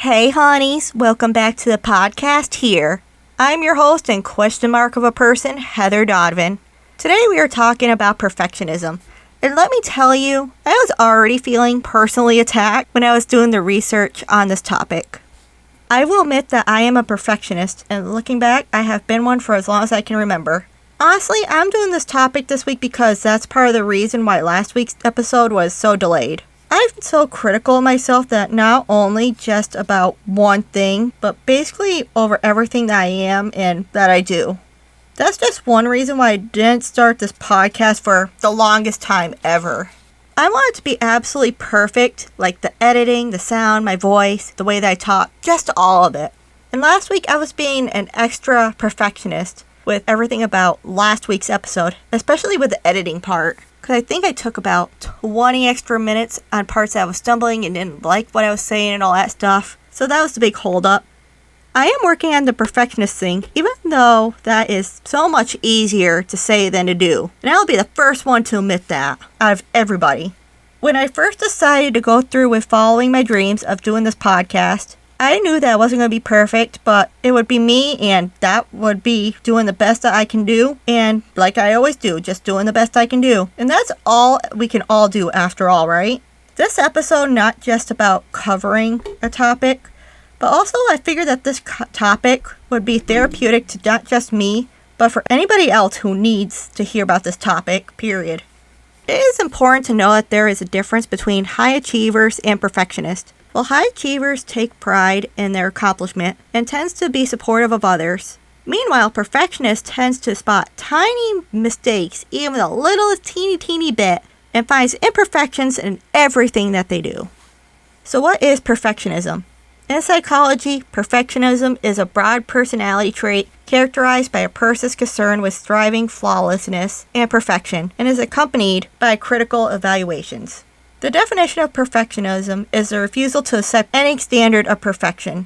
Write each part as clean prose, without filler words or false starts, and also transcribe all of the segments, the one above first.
Hey honeys, welcome back to the podcast here. I'm your host and question mark of a person, Heather Donovan. Today we are talking about perfectionism. And let me tell you, I was already feeling personally attacked when I was doing the research on this topic. I will admit that I am a perfectionist, and looking back, I have been one for as long as I can remember. Honestly, I'm doing this topic this week because that's part of the reason why last week's episode was so delayed. I'm so critical of myself that not only just about one thing, but basically over everything that I am and that I do. That's just one reason why I didn't start this podcast for the longest time ever. I want it to be absolutely perfect, like the editing, the sound, my voice, the way that I talk, just all of it. And last week I was being an extra perfectionist with everything about last week's episode, especially with the editing part. Because I think I took about 20 extra minutes on parts that I was stumbling and didn't like what I was saying and all that stuff. So that was the big holdup. I am working on the perfectionist thing, even though that is so much easier to say than to do. And I'll be the first one to admit that, out of everybody. When I first decided to go through with following my dreams of doing this podcast, I knew that it wasn't going to be perfect, but it would be me, and that would be doing the best that I can do. And like I always do, just doing the best I can do. And that's all we can all do after all, right? This episode, not just about covering a topic, but also I figured that this topic would be therapeutic to not just me, but for anybody else who needs to hear about this topic, period. It is important to know that there is a difference between high achievers and perfectionists. While high achievers take pride in their accomplishment and tends to be supportive of others, meanwhile, perfectionists tends to spot tiny mistakes, even the littlest teeny bit, and finds imperfections in everything that they do. So what is perfectionism? In psychology, perfectionism is a broad personality trait characterized by a person's concern with striving flawlessness and perfection, and is accompanied by critical evaluations. The definition of perfectionism is the refusal to accept any standard of perfection.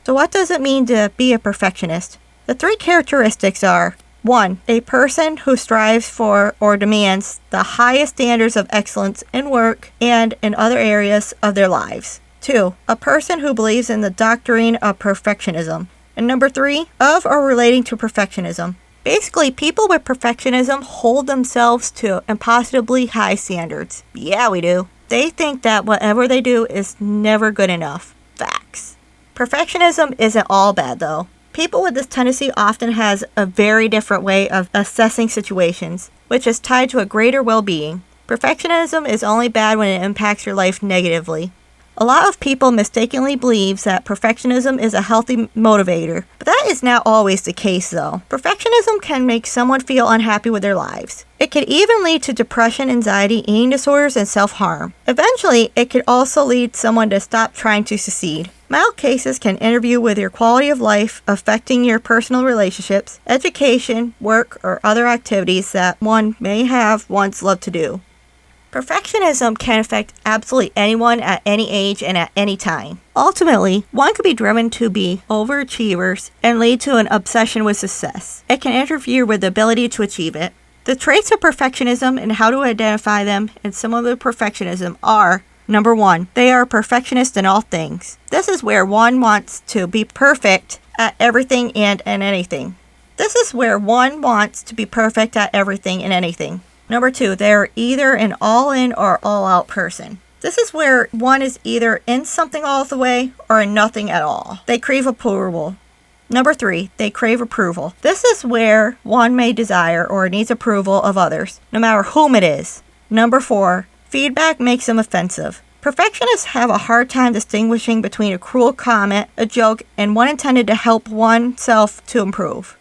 So what does it mean to be a perfectionist? The three characteristics are: 1. A person who strives for or demands the highest standards of excellence in work and in other areas of their lives. 2. A person who believes in the doctrine of perfectionism. And number 3, of or relating to perfectionism. Basically, people with perfectionism hold themselves to impossibly high standards. Yeah, we do. They think that whatever they do is never good enough. Facts. Perfectionism isn't all bad, though. People with this tendency often has a very different way of assessing situations, which is tied to a greater well-being. Perfectionism is only bad when it impacts your life negatively. A lot of people mistakenly believe that perfectionism is a healthy motivator, but that is not always the case though. Perfectionism can make someone feel unhappy with their lives. It could even lead to depression, anxiety, eating disorders, and self-harm. Eventually, it could also lead someone to stop trying to succeed. Mild cases can interfere with your quality of life, affecting your personal relationships, education, work, or other activities that one may have once loved to do. Perfectionism can affect absolutely anyone at any age and at any time. Ultimately, one could be driven to be overachievers and lead to an obsession with success. It can interfere with the ability to achieve it. The traits of perfectionism and how to identify them and some of the perfectionism are: number 1, they are perfectionists in all things. This is where one wants to be perfect at everything and anything. This is where one wants to be perfect at everything and anything. Number 2, they are either an all-in or all-out person. This is where one is either in something all the way or in nothing at all. They crave approval. Number 3, they crave approval. This is where one may desire or needs approval of others, no matter whom it is. Number 4, feedback makes them offensive. Perfectionists have a hard time distinguishing between a cruel comment, a joke, and one intended to help oneself to improve.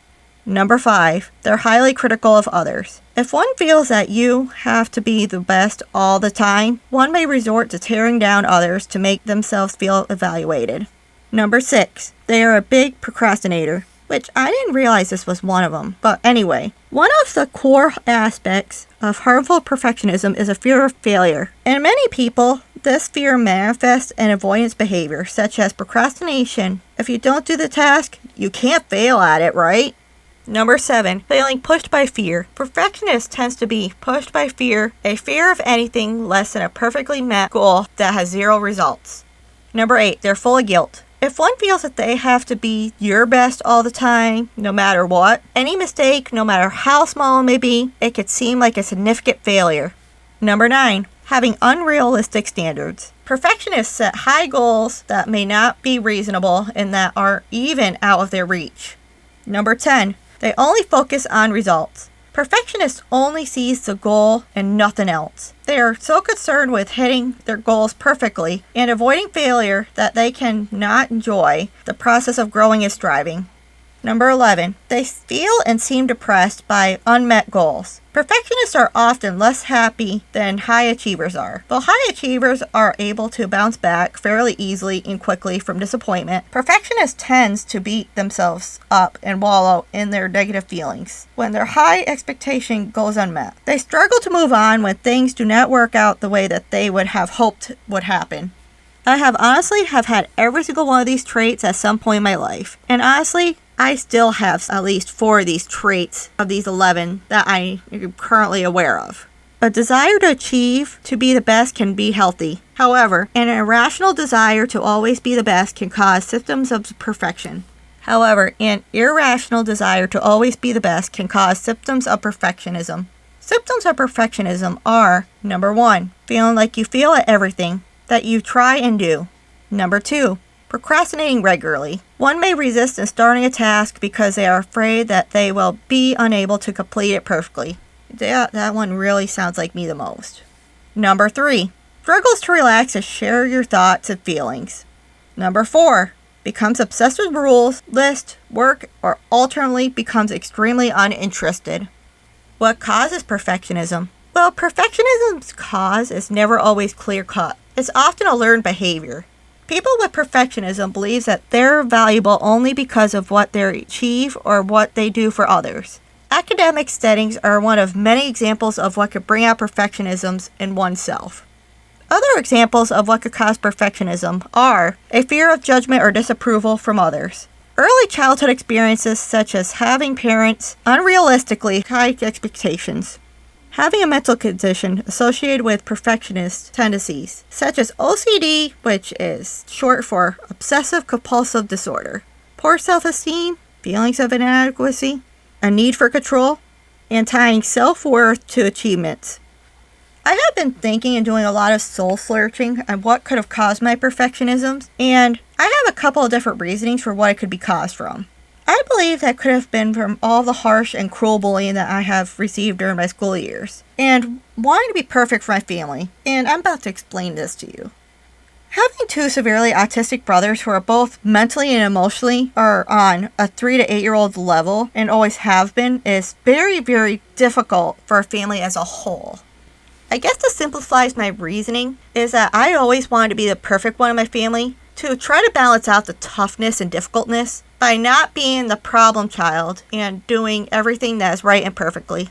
Number 5, they're highly critical of others. If one feels that you have to be the best all the time, one may resort to tearing down others to make themselves feel evaluated. Number 6, they are a big procrastinator, which I didn't realize this was one of them. But anyway, one of the core aspects of harmful perfectionism is a fear of failure. In many people, this fear manifests in avoidance behavior, such as procrastination. If you don't do the task, you can't fail at it, right? Number 7, feeling pushed by fear. Perfectionist tends to be pushed by fear, a fear of anything less than a perfectly met goal that has zero results. Number 8, they're full of guilt. If one feels that they have to be your best all the time, no matter what, any mistake, no matter how small it may be, it could seem like a significant failure. Number 9, having unrealistic standards. Perfectionists set high goals that may not be reasonable and that are even out of their reach. Number 10, they only focus on results. Perfectionists only sees the goal and nothing else. They are so concerned with hitting their goals perfectly and avoiding failure that they can not enjoy the process of growing and striving. Number 11, they feel and seem depressed by unmet goals. Perfectionists are often less happy than high achievers are. Though high achievers are able to bounce back fairly easily and quickly from disappointment, perfectionists tend to beat themselves up and wallow in their negative feelings when their high expectation goes unmet. They struggle to move on when things do not work out the way that they would have hoped would happen. I have had every single one of these traits at some point in my life. And honestly, I still have at least 4 of these traits of these 11 that I am currently aware of. A desire to achieve, to be the best can be healthy. However, an irrational desire to always be the best can cause symptoms of perfection. Symptoms of perfectionism. Symptoms of perfectionism are, number 1, feeling like you fail at everything that you try and do. Number 2, procrastinating regularly. One may resist in starting a task because they are afraid that they will be unable to complete it perfectly. That one really sounds like me the most. Number 3, struggles to relax and share your thoughts and feelings. Number 4, becomes obsessed with rules, lists, work, or alternately becomes extremely uninterested. What causes perfectionism? Well, perfectionism's cause is never always clear-cut. It's often a learned behavior. People with perfectionism believe that they're valuable only because of what they achieve or what they do for others. Academic settings are one of many examples of what could bring out perfectionism in oneself. Other examples of what could cause perfectionism are a fear of judgment or disapproval from others. Early childhood experiences such as having parents unrealistically high expectations. Having a mental condition associated with perfectionist tendencies, such as OCD, which is short for obsessive compulsive disorder, poor self-esteem, feelings of inadequacy, a need for control, and tying self-worth to achievements. I have been thinking and doing a lot of soul searching on what could have caused my perfectionism, and I have a couple of different reasonings for what it could be caused from. I believe that could have been from all the harsh and cruel bullying that I have received during my school years, and wanting to be perfect for my family, and I'm about to explain this to you. Having 2 severely autistic brothers who are both mentally and emotionally are on a 3 to 8-year-old level, and always have been, is very, very difficult for a family as a whole. I guess to simplify my reasoning is that I always wanted to be the perfect one in my family, to try to balance out the toughness and difficultness by not being the problem child and doing everything that is right and perfectly.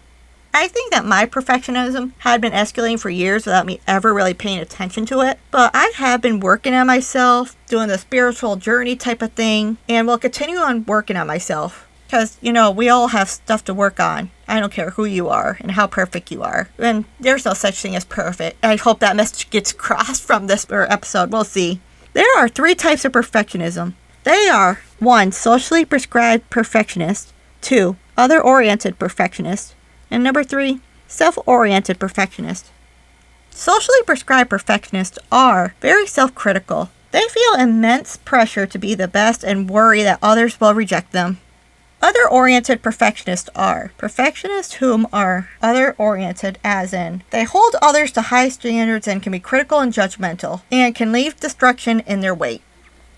I think that my perfectionism had been escalating for years without me ever really paying attention to it, but I have been working on myself, doing the spiritual journey type of thing, and will continue on working on myself. Because, we all have stuff to work on. I don't care who you are and how perfect you are. And there's no such thing as perfect. I hope that message gets crossed from this episode. We'll see. There are 3 types of perfectionism. They are 1, socially prescribed perfectionist, 2, other-oriented perfectionist, and number 3, self-oriented perfectionist. Socially prescribed perfectionists are very self-critical. They feel immense pressure to be the best and worry that others will reject them. Other-oriented perfectionists are perfectionists whom are other-oriented as in they hold others to high standards and can be critical and judgmental, and can leave destruction in their wake.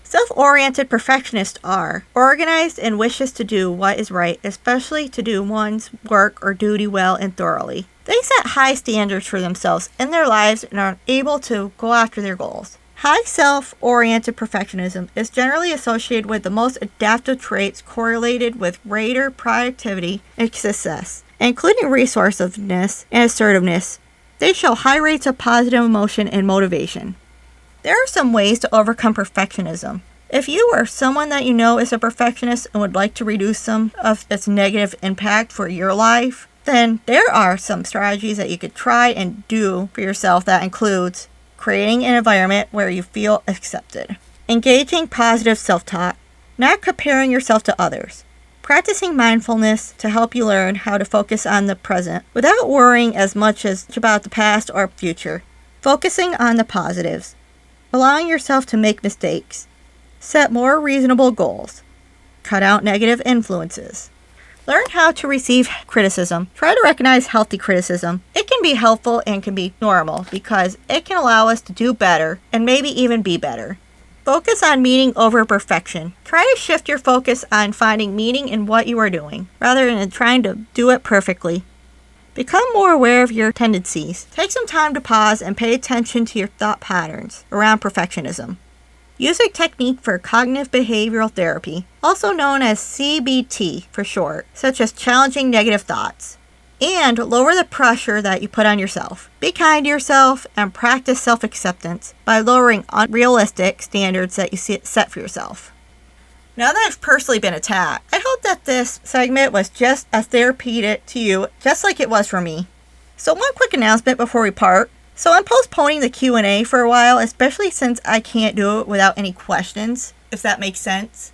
Self-oriented perfectionists are organized and wishes to do what is right, especially to do one's work or duty well and thoroughly. They set high standards for themselves in their lives and are able to go after their goals. High self-oriented perfectionism is generally associated with the most adaptive traits correlated with greater productivity and success, including resourcefulness and assertiveness. They show high rates of positive emotion and motivation. There are some ways to overcome perfectionism. If you or someone that you know is a perfectionist and would like to reduce some of its negative impact for your life, then there are some strategies that you could try and do for yourself that includes creating an environment where you feel accepted. Engaging positive self-talk. Not comparing yourself to others. Practicing mindfulness to help you learn how to focus on the present without worrying as much as about the past or future. Focusing on the positives. Allowing yourself to make mistakes. Set more reasonable goals. Cut out negative influences. Learn how to receive criticism. Try to recognize healthy criticism. It can be helpful and can be normal because it can allow us to do better and maybe even be better. Focus on meaning over perfection. Try to shift your focus on finding meaning in what you are doing, rather than trying to do it perfectly. Become more aware of your tendencies. Take some time to pause and pay attention to your thought patterns around perfectionism. Use a technique for cognitive behavioral therapy, also known as CBT for short, such as challenging negative thoughts. And lower the pressure that you put on yourself. Be kind to yourself and practice self-acceptance by lowering unrealistic standards that you set for yourself. Now that I've personally been attacked, I hope that this segment was just as therapeutic to you, just like it was for me. So one quick announcement before we part. So I'm postponing the Q&A for a while, especially since I can't do it without any questions, if that makes sense.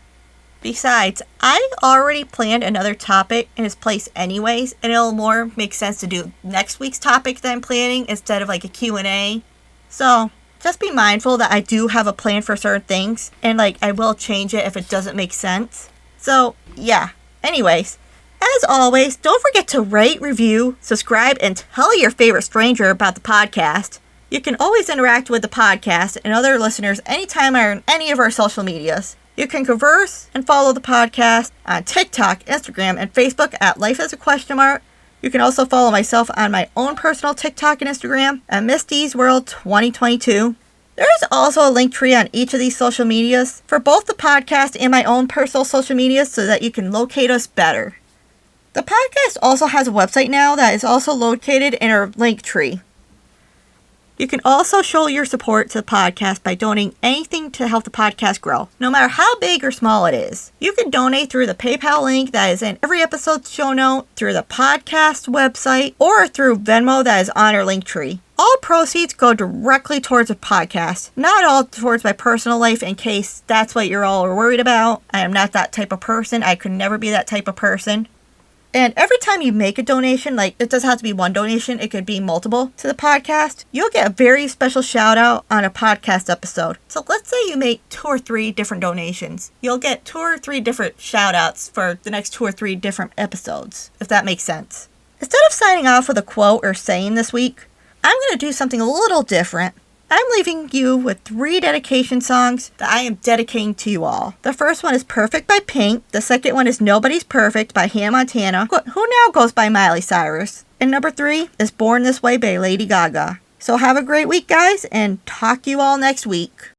Besides, I already planned another topic in its place anyways, and it'll more make sense to do next week's topic that I'm planning instead of like a Q&A. So just be mindful that I do have a plan for certain things, and I will change it if it doesn't make sense. So yeah, anyways, as always, don't forget to rate, review, subscribe, and tell your favorite stranger about the podcast. You can always interact with the podcast and other listeners anytime on any of our social medias. You can converse and follow the podcast on TikTok, Instagram, and Facebook at Life as a Question Mark. You can also follow myself on my own personal TikTok and Instagram at Misty's World 2022. There is also a link tree on each of these social medias for both the podcast and my own personal social medias so that you can locate us better. The podcast also has a website now that is also located in our link tree. You can also show your support to the podcast by donating anything to help the podcast grow, no matter how big or small it is. You can donate through the PayPal link that is in every episode's show note, through the podcast website, or through Venmo that is on our link tree. All proceeds go directly towards the podcast, not all towards my personal life in case that's what you're all worried about. I am not that type of person. I could never be that type of person. And every time you make a donation, it doesn't have to be one donation, it could be multiple to the podcast, you'll get a very special shout out on a podcast episode. So let's say you make 2 or 3 different donations. You'll get 2 or 3 different shout outs for the next 2 or 3 different episodes, if that makes sense. Instead of signing off with a quote or saying this week, I'm going to do something a little different. I'm leaving you with 3 dedication songs that I am dedicating to you all. The first one is Perfect by Pink. The second one is Nobody's Perfect by Hannah Montana, who now goes by Miley Cyrus. And number 3 is Born This Way by Lady Gaga. So have a great week, guys, and talk to you all next week.